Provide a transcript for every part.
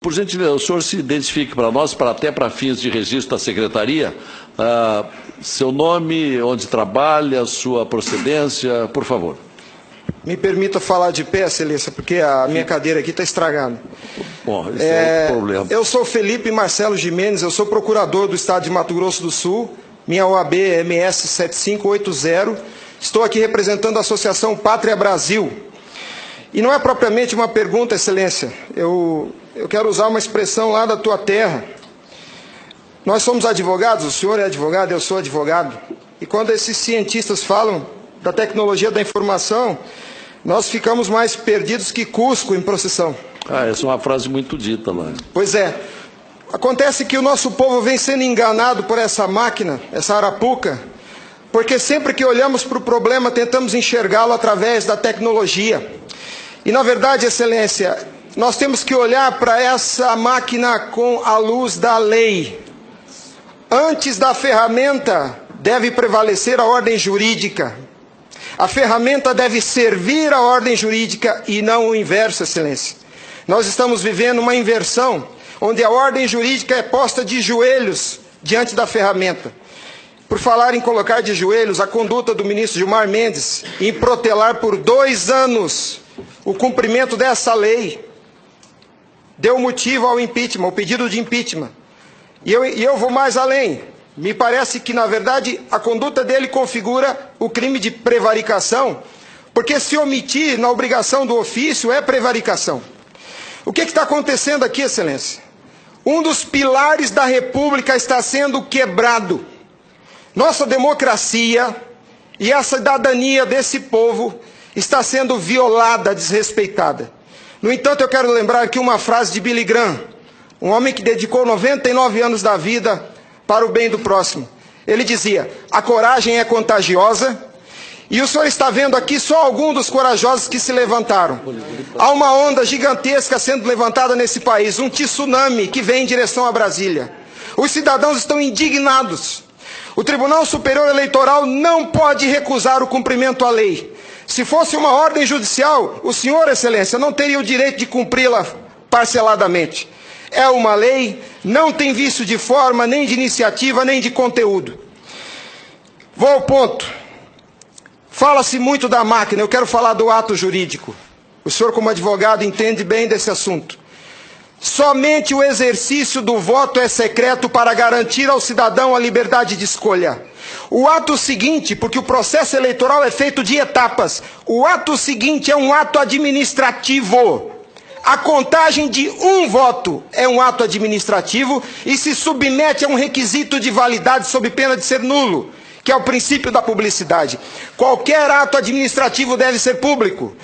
Por gentileza, o senhor se identifique para nós, até para fins de registro da secretaria, seu nome, onde trabalha, sua procedência, por favor. Me permita falar de pé, excelência, porque a minha cadeira aqui está estragada. Bom, esse é o problema. Eu sou Felipe Marcelo Gimenez, eu sou procurador do Estado de Mato Grosso do Sul, minha OAB é MS 7580, estou aqui representando a Associação Pátria Brasil. E não é propriamente uma pergunta, excelência, eu quero usar uma expressão lá da tua terra. Nós somos advogados, o senhor é advogado, eu sou advogado, e quando esses cientistas falam da tecnologia da informação, nós ficamos mais perdidos que Cusco em procissão. Essa é uma frase muito dita lá. Pois é. Acontece que o nosso povo vem sendo enganado por essa máquina, essa arapuca, porque sempre que olhamos para o problema, tentamos enxergá-lo através da tecnologia. E, na verdade, excelência, nós temos que olhar para essa máquina com a luz da lei. Antes da ferramenta, deve prevalecer a ordem jurídica. A ferramenta deve servir a ordem jurídica e não o inverso, excelência. Nós estamos vivendo uma inversão, onde a ordem jurídica é posta de joelhos diante da ferramenta. Por falar em colocar de joelhos, a conduta do ministro Gilmar Mendes em protelar por 2 anos o cumprimento dessa lei deu motivo ao impeachment, ao pedido de impeachment. E eu vou mais além. Me parece que, na verdade, a conduta dele configura o crime de prevaricação, porque se omitir na obrigação do ofício é prevaricação. O que está acontecendo aqui, excelência? Um dos pilares da República está sendo quebrado. Nossa democracia e a cidadania desse povo está sendo violada, desrespeitada. No entanto, eu quero lembrar aqui uma frase de Billy Graham, um homem que dedicou 99 anos da vida para o bem do próximo. Ele dizia: a coragem é contagiosa, e o senhor está vendo aqui só alguns dos corajosos que se levantaram. Há uma onda gigantesca sendo levantada nesse país, um tsunami que vem em direção a Brasília. Os cidadãos estão indignados. O Tribunal Superior Eleitoral não pode recusar o cumprimento à lei. Se fosse uma ordem judicial, o senhor, excelência, não teria o direito de cumpri-la parceladamente. É uma lei, não tem vício de forma, nem de iniciativa, nem de conteúdo. Vou ao ponto. Fala-se muito da máquina, eu quero falar do ato jurídico. O senhor, como advogado, entende bem desse assunto. Somente o exercício do voto é secreto para garantir ao cidadão a liberdade de escolha. O ato seguinte, porque o processo eleitoral é feito de etapas, o ato seguinte é um ato administrativo. A contagem de um voto é um ato administrativo e se submete a um requisito de validade sob pena de ser nulo, que é o princípio da publicidade. Qualquer ato administrativo deve ser público.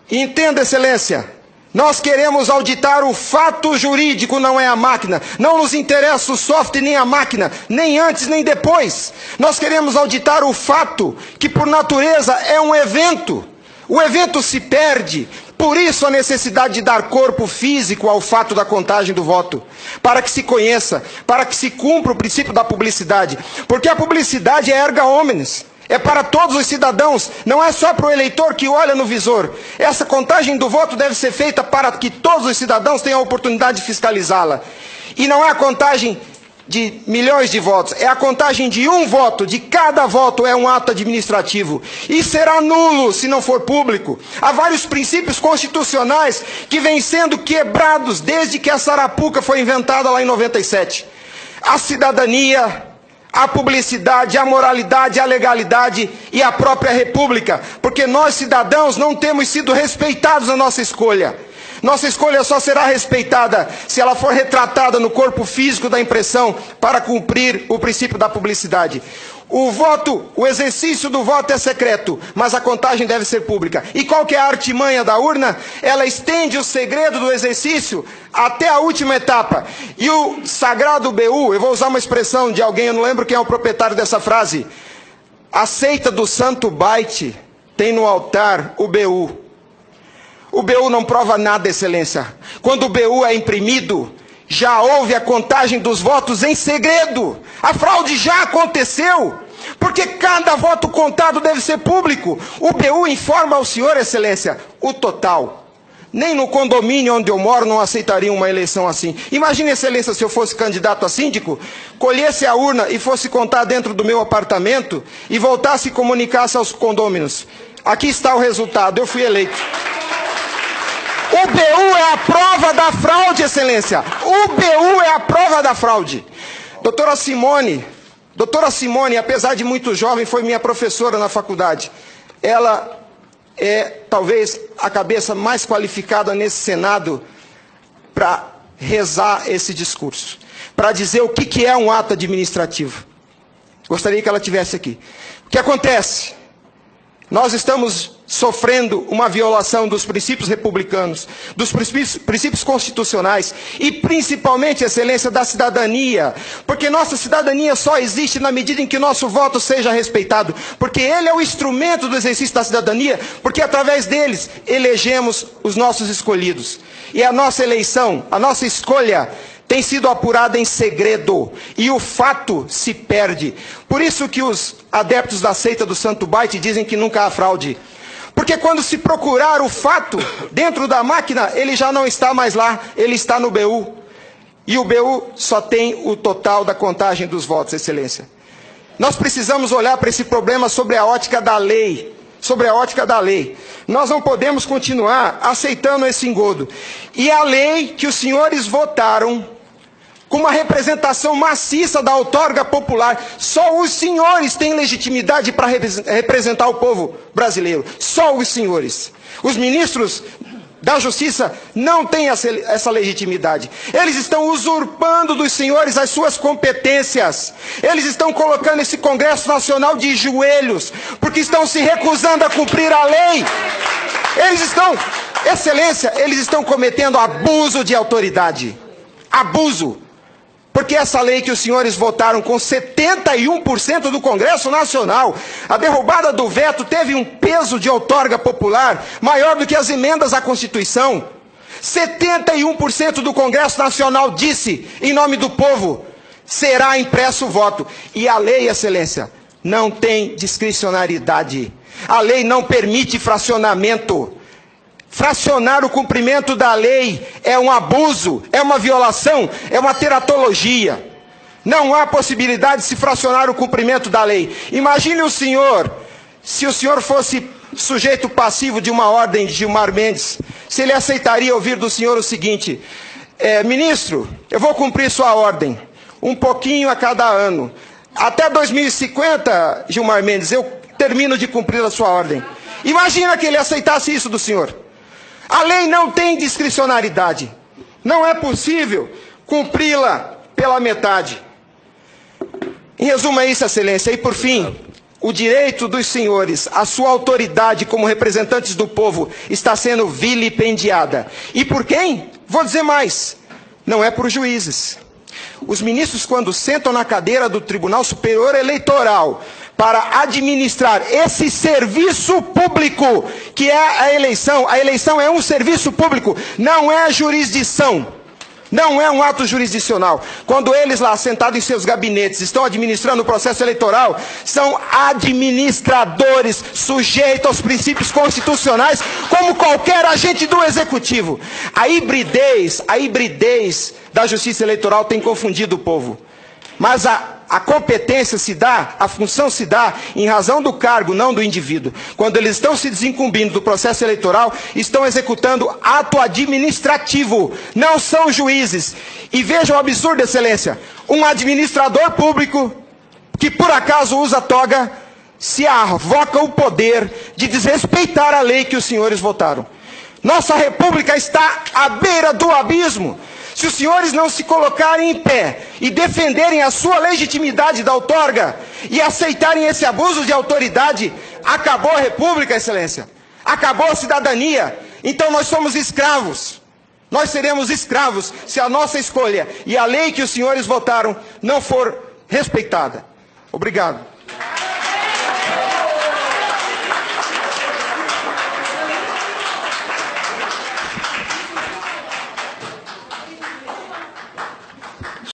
Entenda, excelência, nós queremos auditar o fato jurídico, não é a máquina. Não nos interessa o software nem a máquina, nem antes nem depois. Nós queremos auditar o fato, que por natureza é um evento. O evento se perde. Por isso a necessidade de dar corpo físico ao fato da contagem do voto, para que se conheça, para que se cumpra o princípio da publicidade, porque a publicidade é erga omnes, é para todos os cidadãos, não é só para o eleitor que olha no visor. Essa contagem do voto deve ser feita para que todos os cidadãos tenham a oportunidade de fiscalizá-la. E não é a contagem de milhões de votos, é a contagem de um voto, de cada voto é um ato administrativo, e será nulo se não for público. Há vários princípios constitucionais que vêm sendo quebrados desde que essa arapuca foi inventada lá em 97. A cidadania, a publicidade, a moralidade, a legalidade e a própria república, porque nós cidadãos não temos sido respeitados na nossa escolha. Nossa escolha só será respeitada se ela for retratada no corpo físico da impressão para cumprir o princípio da publicidade. O exercício do voto é secreto, mas a contagem deve ser pública. E qual que é a artimanha da urna? Ela estende o segredo do exercício até a última etapa. E o sagrado BU, eu vou usar uma expressão de alguém, eu não lembro quem é o proprietário dessa frase. A seita do santo baite tem no altar o BU. O BU não prova nada, excelência. Quando o BU é imprimido, já houve a contagem dos votos em segredo. A fraude já aconteceu, porque cada voto contado deve ser público. O BU informa ao senhor, excelência, o total. Nem no condomínio onde eu moro não aceitaria uma eleição assim. Imagine, Excelência, se eu fosse candidato a síndico, colhesse a urna e fosse contar dentro do meu apartamento e voltasse e comunicasse aos condôminos. Aqui está o resultado, eu fui eleito. O BU é a prova da fraude, Excelência. O BU é a prova da fraude. Doutora Simone, apesar de muito jovem, foi minha professora na faculdade. Ela é talvez a cabeça mais qualificada nesse Senado para rezar esse discurso, para dizer o que é um ato administrativo. Gostaria que ela estivesse aqui. O que acontece? Nós estamos sofrendo uma violação dos princípios republicanos, dos princípios constitucionais e principalmente, Excelência, da cidadania, porque nossa cidadania só existe na medida em que nosso voto seja respeitado, porque ele é o instrumento do exercício da cidadania, porque através deles elegemos os nossos escolhidos. E a nossa eleição, a nossa escolha tem sido apurada em segredo, e o fato se perde. Por isso que os adeptos da seita do Santo Baite dizem que nunca há fraude. Porque quando se procurar o fato dentro da máquina, ele já não está mais lá, ele está no BU. E o BU só tem o total da contagem dos votos, Excelência. Nós precisamos olhar para esse problema sobre a ótica da lei. Sobre a ótica da lei. Nós não podemos continuar aceitando esse engodo. E a lei que os senhores votaram, com uma representação maciça da outorga popular, só os senhores têm legitimidade para representar o povo brasileiro. Só os senhores. Os ministros da Justiça não têm essa legitimidade. Eles estão usurpando dos senhores as suas competências. Eles estão colocando esse Congresso Nacional de joelhos, porque estão se recusando a cumprir a lei. Eles estão, Excelência, eles estão cometendo abuso de autoridade. Abuso. Porque essa lei que os senhores votaram com 71% do Congresso Nacional, a derrubada do veto teve um peso de outorga popular maior do que as emendas à Constituição. 71% do Congresso Nacional disse, em nome do povo, será impresso o voto. E a lei, Excelência, não tem discricionariedade. A lei não permite fracionamento. Fracionar o cumprimento da lei é um abuso, é uma violação, é uma teratologia. Não há possibilidade de se fracionar o cumprimento da lei. Imagine o senhor, se o senhor fosse sujeito passivo de uma ordem de Gilmar Mendes, se ele aceitaria ouvir do senhor o seguinte: ministro, eu vou cumprir sua ordem, um pouquinho a cada ano. Até 2050, Gilmar Mendes, eu termino de cumprir a sua ordem. Imagina que ele aceitasse isso do senhor. A lei não tem discricionariedade. Não é possível cumpri-la pela metade. Em resumo é isso, Excelência. E por fim, o direito dos senhores, a sua autoridade como representantes do povo está sendo vilipendiada. E por quem? Vou dizer mais. Não é por juízes. Os ministros, quando sentam na cadeira do Tribunal Superior Eleitoral para administrar esse serviço público, que é a eleição é um serviço público, não é jurisdição, não é um ato jurisdicional. Quando eles lá, sentados em seus gabinetes, estão administrando o processo eleitoral, são administradores sujeitos aos princípios constitucionais, como qualquer agente do executivo. A hibridez da justiça eleitoral tem confundido o povo. Mas a competência se dá, a função se dá em razão do cargo, não do indivíduo. Quando eles estão se desincumbindo do processo eleitoral, estão executando ato administrativo, não são juízes. E vejam o absurdo, Excelência, um administrador público que por acaso usa toga, se arvoca o poder de desrespeitar a lei que os senhores votaram. Nossa república está à beira do abismo. Se os senhores não se colocarem em pé e defenderem a sua legitimidade da outorga e aceitarem esse abuso de autoridade, acabou a república, Excelência. Acabou a cidadania. Então nós somos escravos. Nós seremos escravos se a nossa escolha e a lei que os senhores votaram não for respeitada. Obrigado.